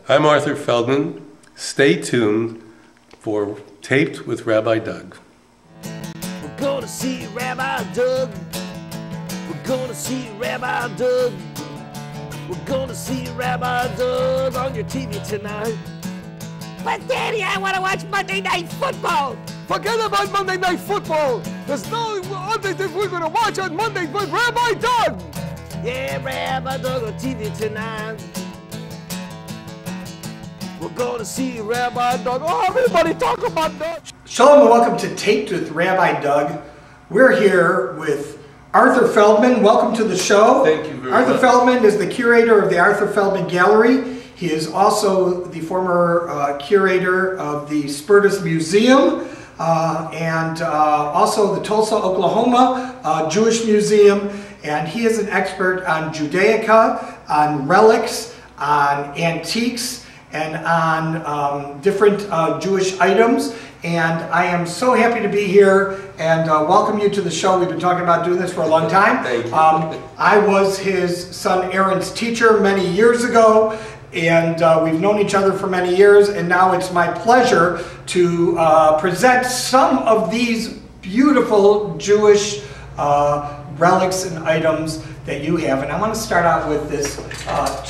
I'm Arthur Feldman. Stay tuned for Taped with Rabbi Doug. We're gonna see Rabbi Doug. We're gonna see Rabbi Doug. We're gonna see Rabbi Doug on your TV tonight. But Daddy, I want to watch Monday Night Football. Forget about Monday Night Football. There's no other thing we're going to watch on Monday but Rabbi Doug. Yeah, Rabbi Doug on TV tonight. We're going to see Rabbi Doug. Oh, everybody talk about Doug. Shalom and welcome to Taped with Rabbi Doug. We're here with Arthur Feldman. Welcome to the show. Thank you very Arthur much. Feldman is the curator of the Arthur Feldman Gallery. He is also the former curator of the Spertus Museum and also the Tulsa, Oklahoma Jewish Museum. And he is an expert on Judaica, on relics, on antiques, and on different Jewish items. And I am so happy to be here and welcome you to the show. We've been talking about doing this for a long time. Thank you. I was his son Aaron's teacher many years ago, and we've known each other for many years, and now it's my pleasure to present some of these beautiful Jewish relics and items that you have. And I want to start out with this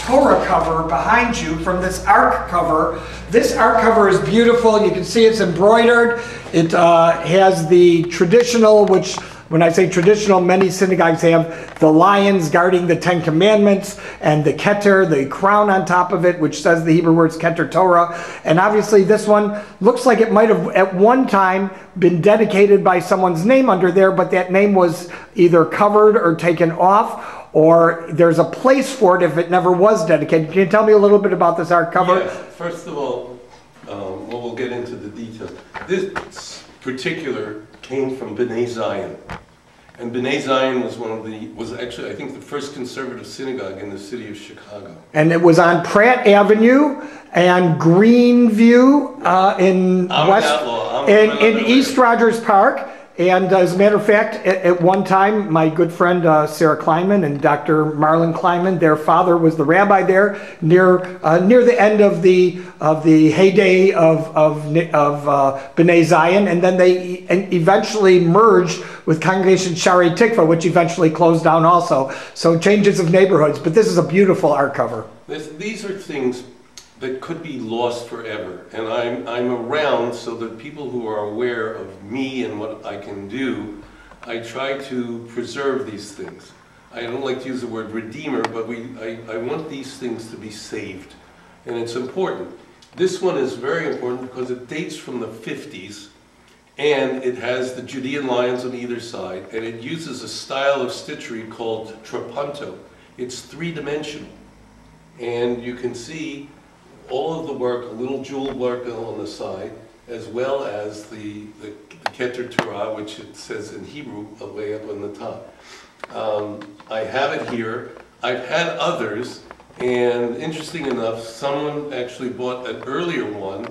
Torah cover behind you from this ark cover. This ark cover is beautiful. You can see it's embroidered. It has the traditional, which when I say traditional, many synagogues have the lions guarding the Ten Commandments and the keter, the crown on top of it, which says the Hebrew words keter Torah. And obviously this one looks like it might have at one time been dedicated by someone's name under there, but that name was either covered or taken off, or there's a place for it if it never was dedicated. Can you tell me a little bit about this art cover? Yes. First of all, we'll get into the details. This particular came from B'nai Zion. And B'nai Zion was actually, I think, the first conservative synagogue in the city of Chicago. And it was on Pratt Avenue and Greenview in East Rogers Park. And as a matter of fact, at one time, my good friend Sarah Kleinman and Dr. Marlon Kleinman, their father was the rabbi there near the end of the heyday of B'nai Zion, and then they eventually merged with Congregation Shari Tikva, which eventually closed down also. So changes of neighborhoods, but this is a beautiful art cover. These are things that could be lost forever, and I'm around so that people who are aware of me and what I can do, I try to preserve these things. I don't like to use the word redeemer, but I want these things to be saved, and it's important. This one is very important because it dates from the 50s, and it has the Judean lions on either side, and it uses a style of stitchery called trapunto. It's three-dimensional, and you can see all of the work, a little jewel work on the side, as well as the keter Torah, which it says in Hebrew way up on the top. I have it here. I've had others, and interesting enough, someone actually bought an earlier one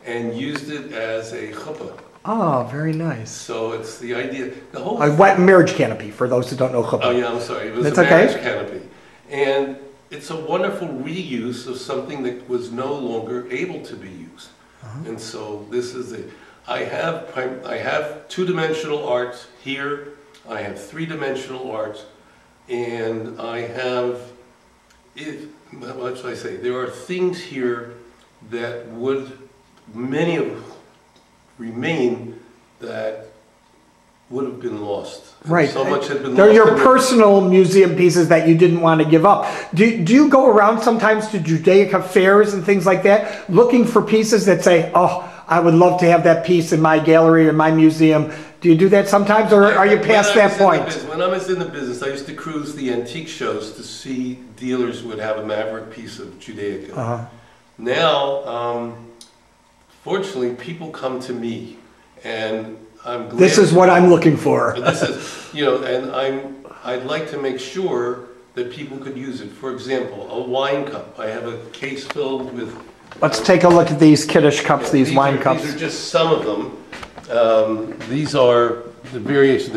and used it as a chuppah. Oh, very nice. So it's the idea, the whole A wet marriage canopy, for those who don't know chuppah. Oh yeah, I'm sorry. It was That's a marriage okay. canopy. And it's a wonderful reuse of something that was no longer able to be used. And so this is it. I have two-dimensional art here. I have three-dimensional art. And I have, what should I say? There are things here that many of them remain that would have been lost. Right. So much had been They're lost. your personal museum pieces that you didn't want to give up. Do you go around sometimes to Judaica fairs and things like that, looking for pieces that say, oh, I would love to have that piece in my gallery or my museum? Do you do that sometimes, or are you past that point? When I was in the business, I used to cruise the antique shows to see dealers who would have a maverick piece of Judaica. Now, fortunately, people come to me, and I'm glad. This is what I'm looking for. This is, and I'd like to make sure that people could use it. For example, a wine cup. I have a case filled with. Let's take a look at these Kiddush cups, these wine cups. These are just some of them. These are the variations.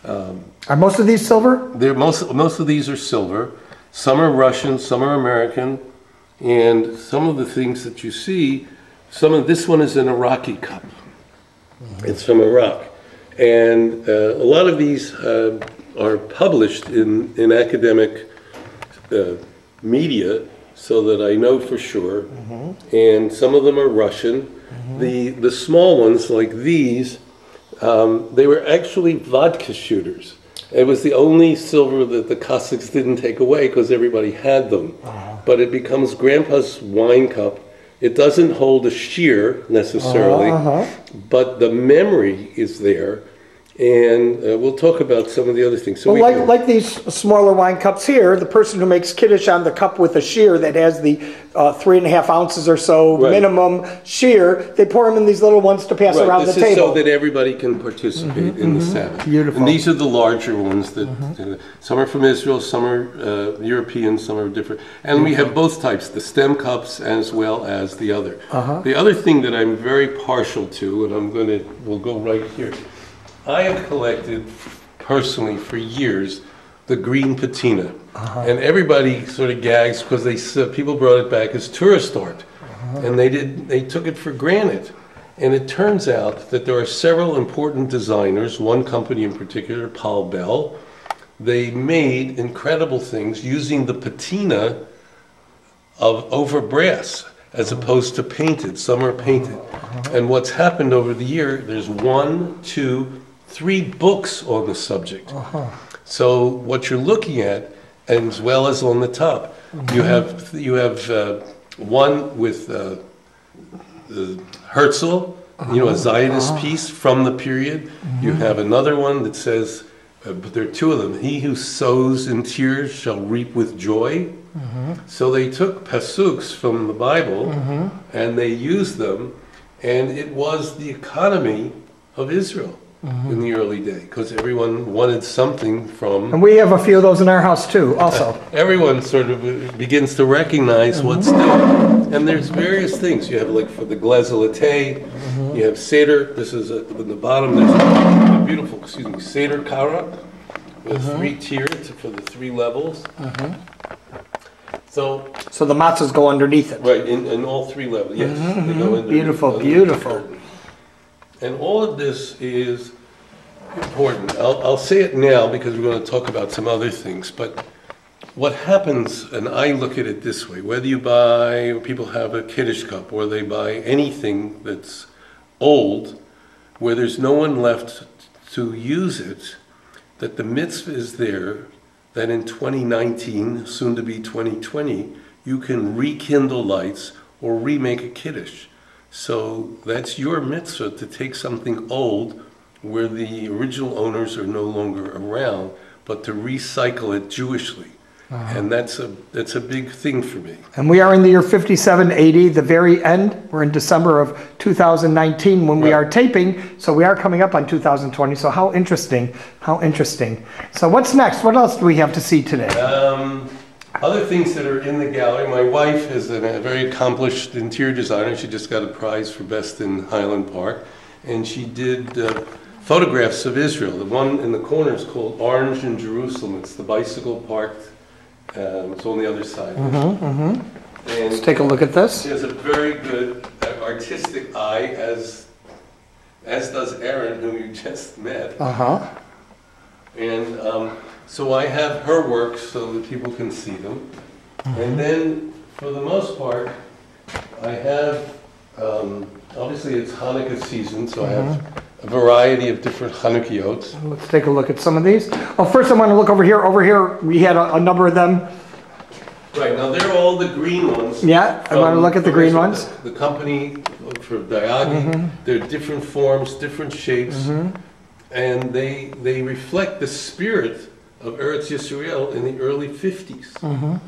Are most of these silver? Most of these are silver. Some are Russian, some are American, And some of the things that you see, this one is an Iraqi cup. It's from Iraq. And a lot of these are published in academic media, so that I know for sure. And some of them are Russian. The small ones, like these, they were actually vodka shooters. It was the only silver that the Cossacks didn't take away because everybody had them. But it becomes Grandpa's wine cup. It doesn't hold a shear necessarily, but the memory is there. And we'll talk about some of the other things. So well, like these smaller wine cups here, the person who makes Kiddush on the cup with a shear that has the 3.5 ounces or so minimum shear, they pour them in these little ones to pass around the table. This is so that everybody can participate in the Sabbath. Beautiful. And these are the larger ones. That some are from Israel, some are European, some are different. And we have both types, the stem cups as well as the other. The other thing that I'm very partial to, and we'll go right here. I have collected, personally, for years, the green patina. And everybody sort of gags because people brought it back as tourist art. And they took it for granted. And it turns out that there are several important designers, one company in particular, Paul Bell. They made incredible things using the patina over brass, as opposed to painted. Some are painted. And what's happened over the year, there's 1, 2, 3 books on the subject. So what you're looking at, and as well as on the top, you have one with Herzl, a Zionist piece from the period. You have another one that says, but there are 2 of them. He who sows in tears shall reap with joy. So they took pasuks from the Bible and they used them, and it was the economy of Israel. In the early day, because everyone wanted something from... And we have a few of those in our house too, also. Everyone sort of begins to recognize what's new. And there's various things. You have, like, for the glazolate, you have Seder. This is at the bottom, there's a beautiful, Seder Kara, with 3 tiers for the 3 levels. So the matzahs go underneath it. Right, in all 3 levels, yes. They go underneath, beautiful, beautiful. And all of this is important. I'll say it now because we're going to talk about some other things. But what happens, and I look at it this way, whether people have a Kiddush cup or they buy anything that's old, where there's no one left to use it, that the mitzvah is there, that in 2019, soon to be 2020, you can rekindle lights or remake a Kiddush. So that's your mitzvah to take something old where the original owners are no longer around, but to recycle it Jewishly. And that's a big thing for me. And we are in the year 5780, the very end. We're in December of 2019 when we are taping, so we are coming up on 2020. So how interesting, how interesting. So what's next? What else do we have to see today? Other things that are in the gallery, my wife is a very accomplished interior designer. She just got a prize for best in Highland Park. And she did photographs of Israel. The one in the corner is called Orange in Jerusalem. It's the bicycle parked. It's on the other side. And let's take a look at this. She has a very good artistic eye, as does Aaron, who you just met. And so I have her work so that people can see them. And then, for the most part, I have, obviously it's Hanukkah season, so I have a variety of different Hanukkahs. Let's take a look at some of these. Oh, first I want to look over here. Over here, we had a number of them. Right, now they're all the green ones. Yeah, I want to look at the green ones. The company for Diagi, they're different forms, different shapes, and they reflect the spirit of Eretz Yisrael in the early 50s.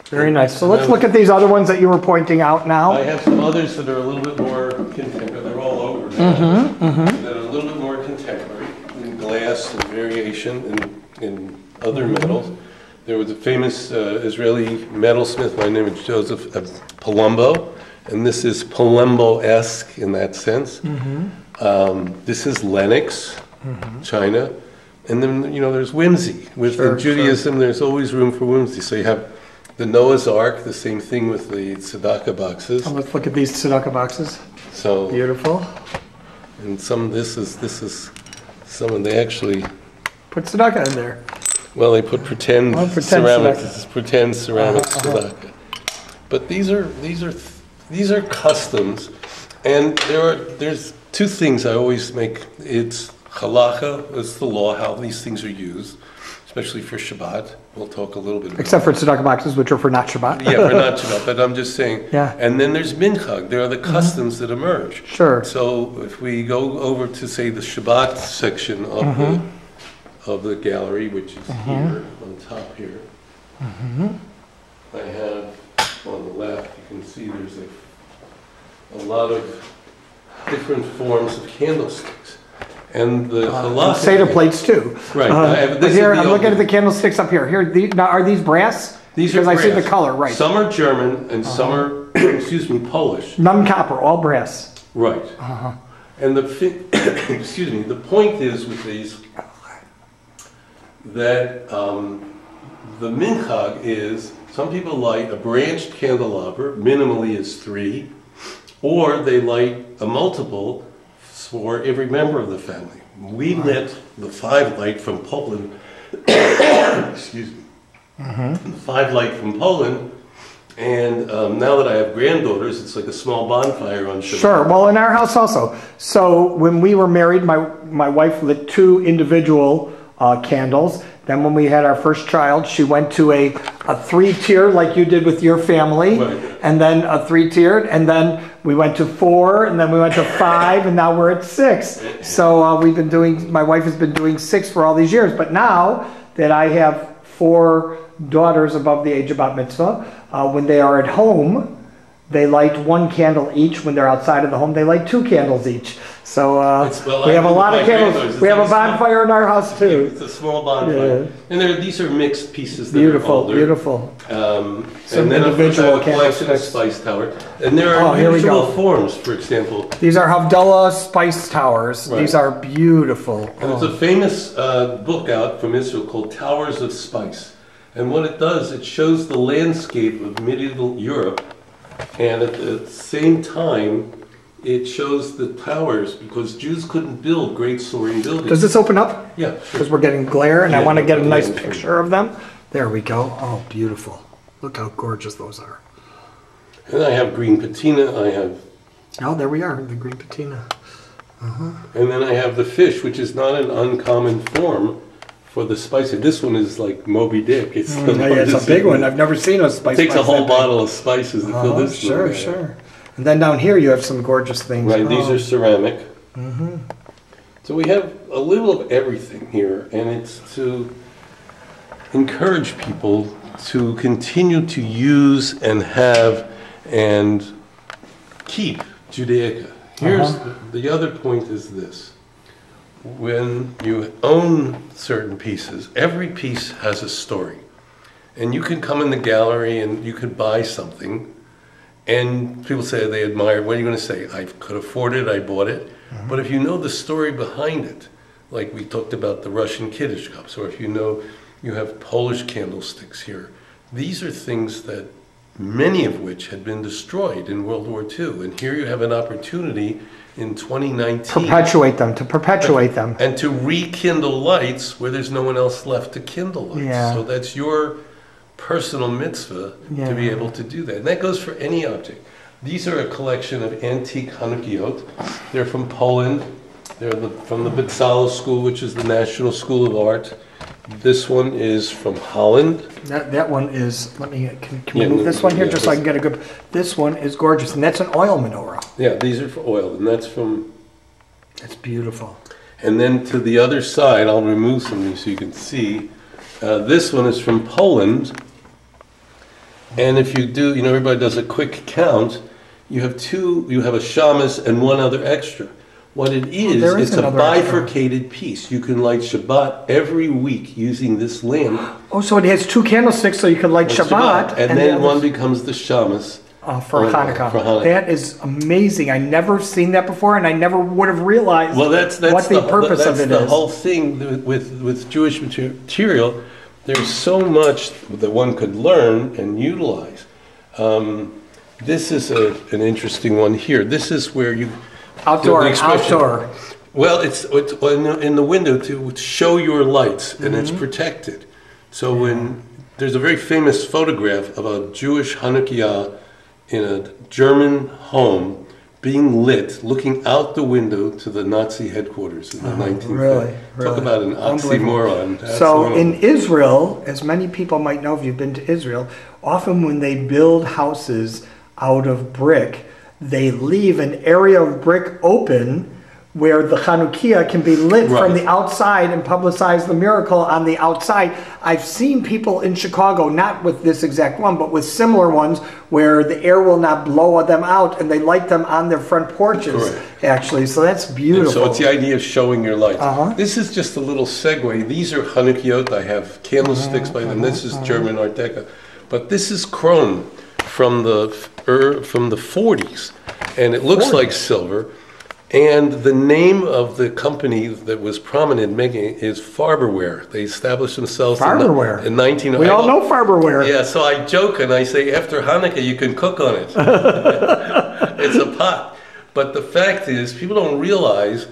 Very nice. So let's look at these other ones that you were pointing out now. I have some others that are a little bit more contemporary. They're all over now. That are a little bit more contemporary in glass and variation in other metals. There was a famous Israeli metalsmith by the name of Joseph Palumbo, and this is Palumbo-esque in that sense. This is Lenox, China. And then, there's whimsy. Within Judaism, there's always room for whimsy. So you have The Noah's Ark, the same thing with the tzedakah boxes. Let's look at these tzedakah boxes. So beautiful. And this is some of they actually put tzedakah in there. Well, they put pretend ceramics. This is pretend ceramics tzedakah. But these are customs, and there's two things I always make. It's halacha, it's the law, how these things are used, especially for Shabbat. We'll talk a little bit about except for tzedakah boxes, which are for not Shabbat. Yeah, for not Shabbat, but I'm just saying. Yeah. And then there's minchag. There are the customs that emerge. Sure. So if we go over to, say, the Shabbat section of the gallery, which is here, on top here, I have, on the left, you can see there's a lot of different forms of candlesticks. And the halakha... Seder plates, too. Right. Here, I'm looking at the candlesticks up here. Now, are these brass? These are brass. Because I see the color, right. Some are German and some are, excuse me, Polish. None copper, all brass. Right. And excuse me, the point is with these that the minchag is, some people light a branched candelabra, minimally is 3, or they light a multiple for every member of the family. We lit the 5 light from Poland, excuse me, the 5 light from Poland, and now that I have granddaughters, it's like a small bonfire on Shabbat. Sure, well in our house also. So when we were married, my wife lit 2 individual candles. Then when we had our first child, she went to a 3-tier like you did with your family, and then a 3-tiered, and then we went to 4, and then we went to 5, and now we're at 6. So my wife has been doing 6 for all these years. But now that I have 4 daughters above the age of bat mitzvah, when they are at home, they light 1 candle each. When they're outside of the home, they light 2 candles each. So we have a lot of candles. We have a bonfire in our house too. It's a small bonfire. Yeah. And these are mixed pieces that beautiful, are older. Beautiful. And then individual collection of spice tower. And there are unusual forms, for example. These are Havdalah spice towers. Right. These are beautiful. And there's a famous book out from Israel called Towers of Spice. And what it does, it shows the landscape of medieval Europe. And at the same time, it shows the towers, because Jews couldn't build great soaring buildings. Does this open up? Yeah, sure. Because we're getting glare, and I want to get a nice picture of them. There we go. Oh, beautiful. Look how gorgeous those are. And I have green patina. I have... Oh, there we are, the green patina. And then I have the fish, which is not an uncommon form for the spices. This one is like Moby Dick. It's, it's a big one. I've never seen a spice. It takes a whole bottle of spices to fill this. Sure, sure. And then down here you have some gorgeous things. Right, these are ceramic. So we have a little of everything here, and it's to encourage people to continue to use and have and keep Judaica. Here's the other point is this. When you own certain pieces, every piece has a story. And you can come in the gallery and you could buy something, and people say they admire it. What are you going to say? I could afford it, I bought it. But if you know the story behind it, like we talked about the Russian Kiddush cups, or if you know you have Polish candlesticks here, these are things that many of which had been destroyed in World War II. And here you have an opportunity in 2019 to perpetuate them and to rekindle lights where there's no one else left to kindle lights. So that's your personal mitzvah to be able to do that. And that goes for any object. These are a collection of antique Hanukkot. They're from Poland. They're from the Bezalel School, which is the National School of Art. This one is from Holland. That one is, can we move this one here just so I can get a good, this one is gorgeous, and that's an oil menorah. Yeah, these are for oil, and that's from... That's beautiful. And then to the other side, I'll remove some of these so you can see. This one is from Poland. And if you do, everybody does a quick count, you have a shamus and one other extra. What it is, it's a bifurcated piece. You can light Shabbat every week using this lamp. Oh, so it has 2 candlesticks, so you can light Shabbat. And then one becomes the shamus. For Hanukkah. That is amazing. I never seen that before, and I never would have realized what the purpose of it is. That's the whole thing with Jewish material. there's so much that one could learn and utilize. This is an interesting one here. This is where you... Outdoor. Well, it's in the window to show your lights, and it's protected. So when there's a very famous photograph of a Jewish Hanukkah in a German home being lit, looking out the window to the Nazi headquarters in the 1950s. Really? Talk about an oxymoron. So in Israel, as many people might know if you've been to Israel, often when they build houses out of brick, they leave an area of brick open where the Hanukkah can be lit from the outside and publicize the miracle on the outside. I've seen people in Chicago, not with this exact one, but with similar ones, where the air will not blow them out, and they light them on their front porches, actually. So that's beautiful. And so it's the idea of showing your lights. This is just a little segue. These are Hanukkahot. I have candlesticks by them. This is German Art Deco. But this is chrome from the 40s, and it looks like silver. And the name of the company that was prominent making it is Farberware. They established themselves in 19... We all know Farberware. Yeah, so I joke and I say, after Hanukkah, you can cook on it. It's a pot. But the fact is, people don't realize,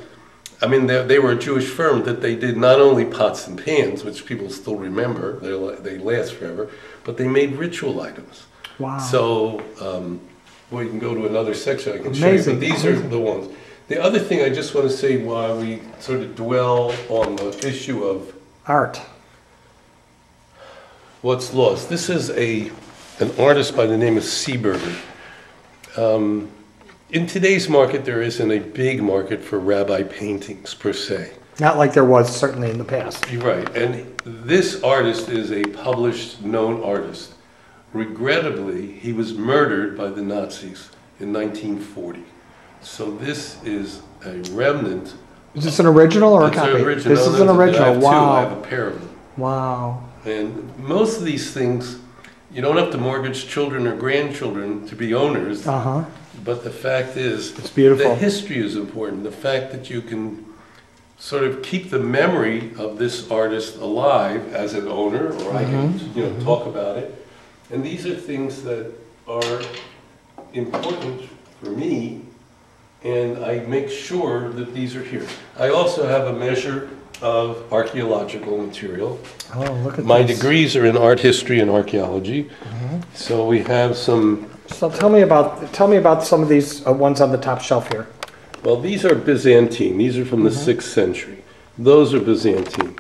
I mean, they were a Jewish firm, that they did not only pots and pans, which people still remember, they last forever, but they made ritual items. Wow. So, well, you can go to another section, I can show you, but these are the ones. The other thing I just want to say while we sort of dwell on the issue of art, what's lost. This is an artist by the name of Seeberger. In today's market, there isn't a big market for rabbi paintings per se. Not like there was certainly in the past. You're right. And this artist is a published, known artist. Regrettably, he was murdered by the Nazis in 1940. So this is a remnant. Is this an original or a copy? Original. This is an original. Wow. I have a pair of them. Wow. And most of these things, you don't have to mortgage children or grandchildren to be owners. But the fact is, it's beautiful. The history is important. The fact that you can sort of keep the memory of this artist alive as an owner, or I can talk about it. And these are things that are important for me. And I make sure that these are here. I also have a measure of archaeological material. Oh, look at My degrees are in art history and archaeology. So we have some... So tell me about some of these ones on the top shelf here. Well, these are Byzantine. These are from the 6th century. Those are Byzantine.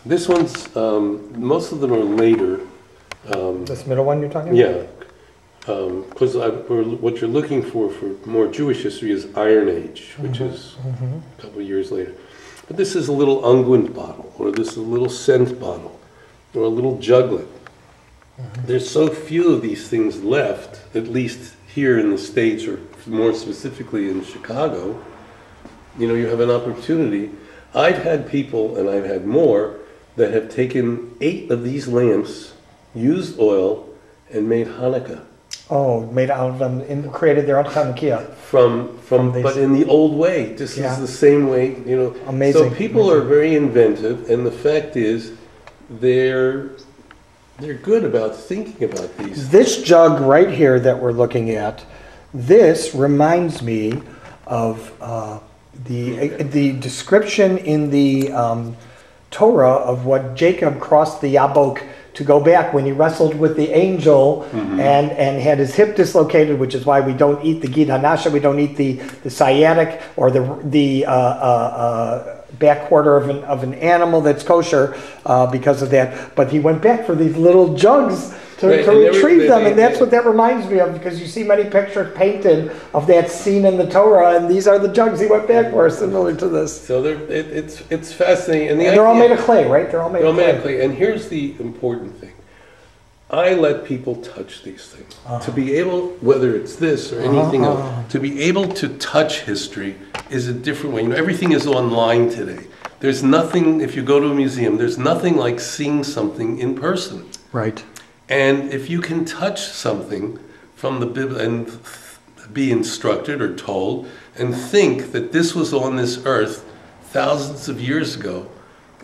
This one's, most of them are later. This middle one you're talking about? Yeah. Because what you're looking for more Jewish history is Iron Age, which is a couple of years later. But this is a little unguent bottle, or this is a little scent bottle, or a little juglet. There's so few of these things left, at least here in the States, or more specifically in Chicago. You know, you have an opportunity. I've had people, and I've had more, that have taken 8 of these lamps, used oil, and made Hanukkah. Oh, made out of them, created their own Hanukkah. But in the old way. This is the same way, you know. Amazing. So people are very inventive, and the fact is, they're good about thinking about these. This jug right here that we're looking at, this reminds me of the description in the Torah of what Jacob crossed the Yabok to go back when he wrestled with the angel and had his hip dislocated, which is why we don't eat the gid hanasha, we don't eat the sciatic or the back quarter of an animal that's kosher because of that. But he went back for these little jugs to retrieve them, and that's what that reminds me of, because you see many pictures painted of that scene in the Torah, and these are the jugs he went back for, similar to this. So it's fascinating. And they're all made of clay, right? They're all made of clay. And here's the important thing. I let people touch these things. To be able, whether it's this or anything else, to be able to touch history is a different way. You know, everything is online today. There's nothing, if you go to a museum, there's nothing like seeing something in person. Right. And if you can touch something from the Bible and be instructed or told and think that this was on this earth thousands of years ago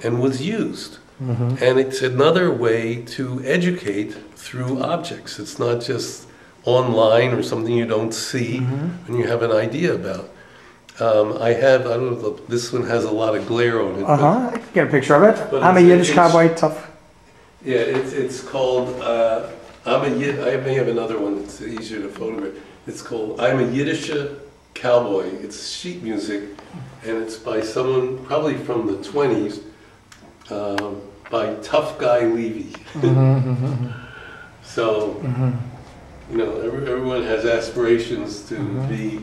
and was used, And it's another way to educate through objects. It's not just online or something you don't see and you have an idea about. I don't know, this one has a lot of glare on it. I can get a picture of it. I'm a Yiddish cowboy, tough. Yeah, it's called, I may have another one that's easier to photograph. It's called I'm a Yiddish Cowboy. It's sheet music, and it's by someone probably from the 20s, by Tough Guy Levy. So, you know, everyone has aspirations to be,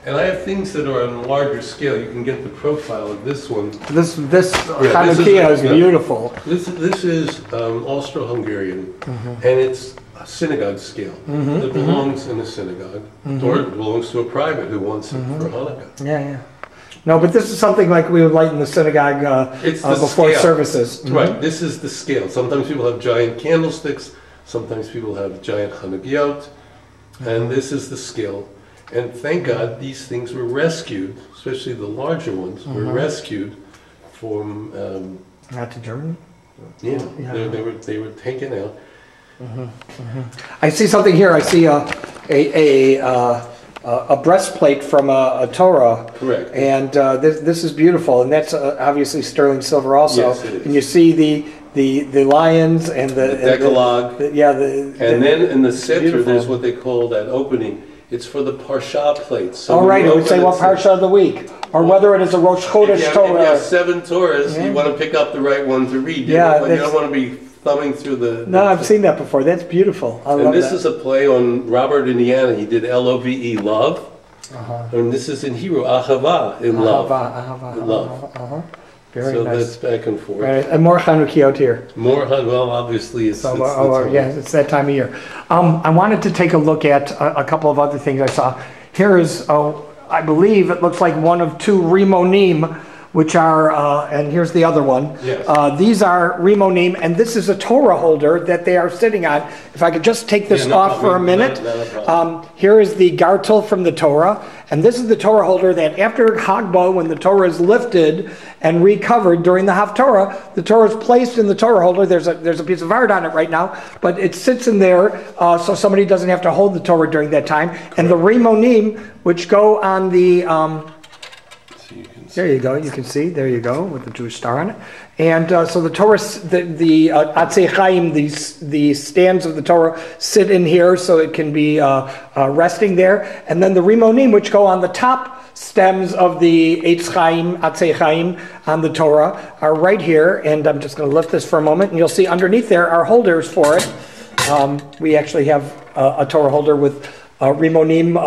and I have things that are on a larger scale. You can get the profile of this one. This Hanukkah is beautiful. This is Austro-Hungarian, and it's a synagogue scale. It belongs in a synagogue, or it belongs to a private who wants it for Hanukkah. Yeah. No, but this is something like we would light in the synagogue before scale. Services. Right, this is the scale. Sometimes people have giant candlesticks, sometimes people have giant Hanukkahot, and this is the scale. And thank God these things were rescued, especially the larger ones, were rescued from... Not to Germany? Yeah, they were taken out. I see something here. I see a breastplate from a Torah. Correct. And this is beautiful, and that's obviously sterling silver also. Yes, it is. And you see the lions and the Decalogue. And then in the center, there's what they call that opening. It's for the Parsha plates. So all right, it would say what Parsha of the week, or whether it is a Rosh Chodesh Torah. If you have 7 Torahs, you want to pick up the right one to read. You don't want to be thumbing through the... No, I've seen that before. That's beautiful. I love that. And this is a play on Robert Indiana. He did L-O-V-E, love. And this is in Hebrew, Ahava, in love. Love. Very so nice. that's back and forth. Right. And more Hanukkah here. More well, obviously it's... it's that time of year. I wanted to take a look at a couple of other things I saw. Here is, I believe it looks like one of 2 Rimonim, which are, and here's the other one. Yes. These are Rimonim, and this is a Torah holder that they are sitting on. If I could just take this off for a minute. Here is the Gartel from the Torah, and this is the Torah holder that after Hagbah, when the Torah is lifted and recovered during the Haftorah, the Torah is placed in the Torah holder. There's a piece of art on it right now, but it sits in there so somebody doesn't have to hold the Torah during that time. Correct. And the Rimonim, which go on the... There you go. You can see. There you go with the Jewish star on it. And so the Torah, the Atzei Chaim, the stands of the Torah sit in here, so it can be resting there. And then the Rimonim, which go on the top stems of the Eitz Chaim, Atzei Chaim on the Torah, are right here. And I'm just going to lift this for a moment, and you'll see underneath there are holders for it. We actually have a Torah holder with Rimonim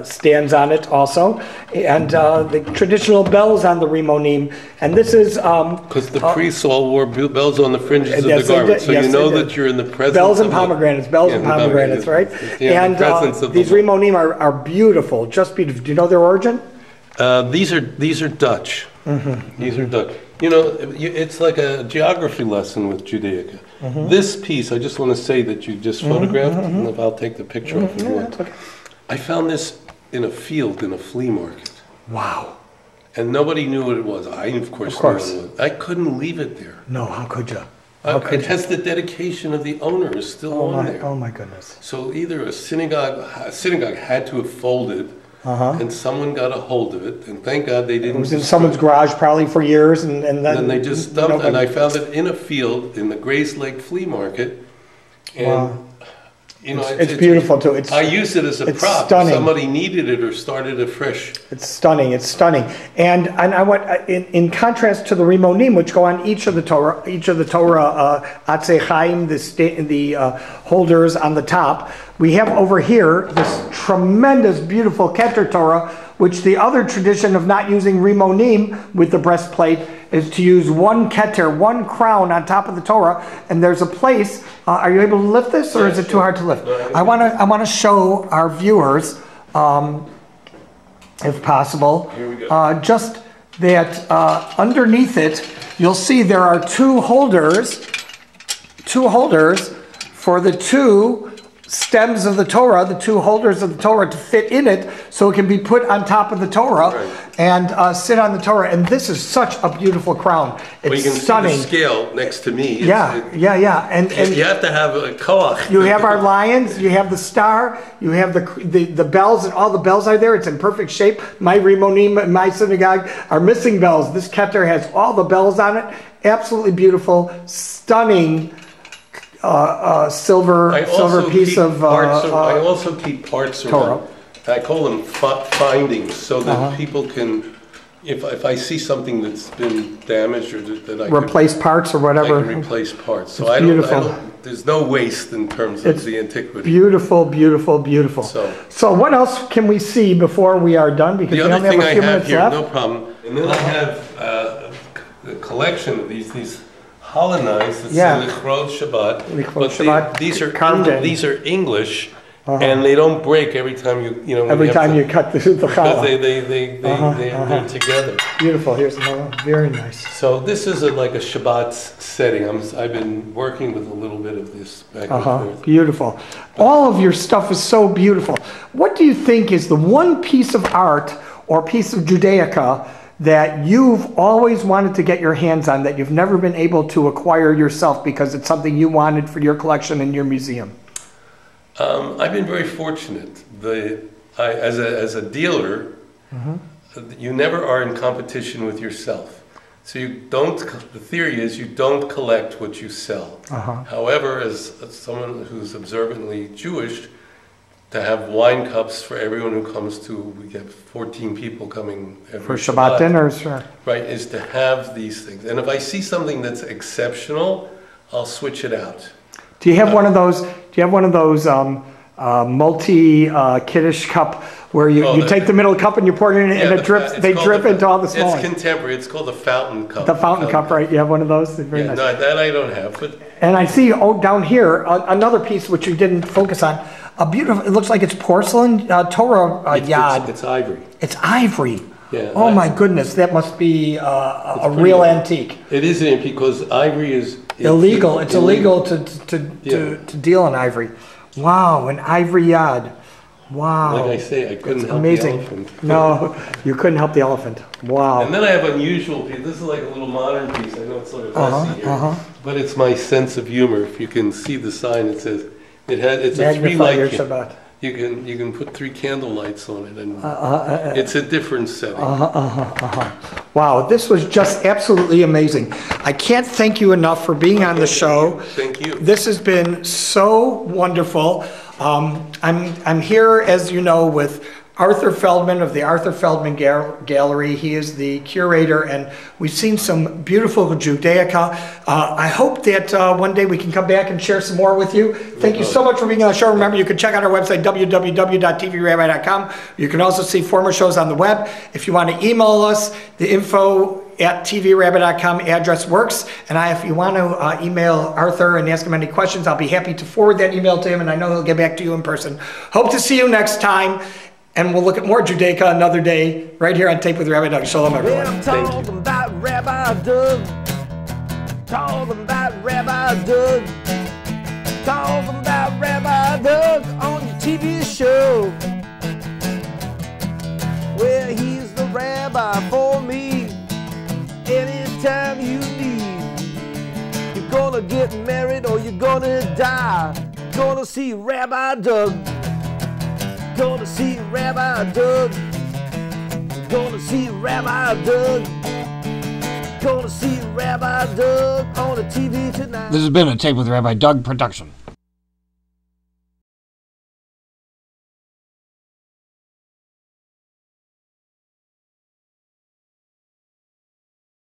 stands on it also, and the traditional bells on the Rimonim. And this is because the priests all wore bells on the fringes of the garment, so you know that you're in the presence bells and pomegranates, right? And these Rimonim are beautiful, just beautiful. Do you know their origin? These are Dutch. These are Dutch. You know, it's like a geography lesson with Judaica. This piece, I just want to say that you just photographed, and I'll take the picture off if you want. Okay. I found this in a field in a flea market. Wow. And nobody knew what it was. I, of course. Knew what it was. I couldn't leave it there. No, how could you? It has the dedication of the owner is still on there. Oh my goodness. So either a synagogue had to have folded, and someone got a hold of it, and thank God they didn't. It was in someone's garage probably for years, and then they just dumped it. And I found it in a field in the Grace Lake Flea Market. And wow. You know, it's beautiful too. I use it as a prop. Stunning. Somebody needed it or started afresh. It's stunning. It's stunning. And I want in contrast to the Rimonim, which go on each of the Torah Atzei Chaim, the holders on the top. We have over here this tremendous, beautiful Keter Torah, which the other tradition of not using Rimonim with the breastplate is to use one Keter, one crown on top of the Torah. And there's a place. Are you able to lift this, or is it too hard to lift? No, I want to show our viewers, if possible, here we go. Just that underneath it, you'll see there are two holders for the 2 stems of the Torah, the two holders of the Torah, to fit in it so it can be put on top of the Torah and sit on the Torah. And this is such a beautiful crown. It's well, you can stunning. see the scale next to me. Yeah. And you have to have a koach. You have our lions, you have the star, you have the bells, and all the bells are there. It's in perfect shape. My Rimonim in my synagogue are missing bells. This keter has all the bells on it. Absolutely beautiful, stunning silver piece of I also keep parts Torah. around. I call them findings, so that people can, if I see something that's been damaged or that I replace parts or whatever. I can replace parts. So it's there's no waste in terms of the antiquity. Beautiful, beautiful, beautiful. So what else can we see before we are done? Because the we other only thing have a few minutes here, left. no problem. And then I have a collection of these Hollandized, it's Lichrot Shabbat, but these are English, and they don't break every time you every time you cut the challah. They're together. Beautiful. Here's another one. Very nice. So this is like a Shabbat setting. I've been working with a little bit of this back and forth. Beautiful. All of your stuff is so beautiful. What do you think is the one piece of art or piece of Judaica that you've always wanted to get your hands on that you've never been able to acquire yourself because it's something you wanted for your collection in your museum? I've been very fortunate. As a dealer, you never are in competition with yourself. So the theory is you don't collect what you sell. However, as someone who's observantly Jewish, to have wine cups for everyone who comes to, we get 14 people coming every for Shabbat dinners, right, is to have these things. And if I see something that's exceptional, I'll switch it out. Do you have one of those? Do you have one of those multi kiddush cup where you take the middle cup and you pour it in and it drips? They drip into all the small ones. It's contemporary. It's called the fountain cup. The fountain cup, right? You have one of those. Very nice. No, that I don't have. But and I see down here another piece which you didn't focus on. A beautiful. It looks like it's porcelain Torah yad. It's ivory. It's ivory. Yeah. Oh my goodness, that must be a real antique. It is an antique because ivory is illegal. It's illegal to deal in ivory. Wow, an ivory yad. Wow. Like I say, I couldn't help the elephant. No, you couldn't help the elephant. Wow. And then I have unusual piece. This is like a little modern piece. I know it's sort of messy here, but it's my sense of humor. If you can see the sign, it says it's a 3-light. You can put 3 candle lights on it, and it's a different setting. Wow, this was just absolutely amazing. I can't thank you enough for being on the show. Thank you. This has been so wonderful. I'm here, as you know, with Arthur Feldman of the Arthur Feldman Gallery. He is the curator, and we've seen some beautiful Judaica. I hope that one day we can come back and share some more with you. Thank you so much for being on the show. Remember, you can check out our website, www.tvrabbi.com. You can also see former shows on the web. If you want to email us, the info@tvrabbi.com address works. And if you want to email Arthur and ask him any questions, I'll be happy to forward that email to him, and I know he'll get back to you in person. Hope to see you next time. And we'll look at more Judaica another day, right here on Tape with Rabbi Doug. Shalom, everyone. I'm talking about Rabbi Doug. Talking about Rabbi Doug. Talking about Rabbi Doug on your TV show. Well, he's the rabbi for me. Anytime you need. You're gonna get married or you're gonna die. Gonna see Rabbi Doug. Gonna see Rabbi Doug. Gonna see Rabbi Doug. Gonna see Rabbi Doug on the TV tonight. This has been a Tape with Rabbi Doug production.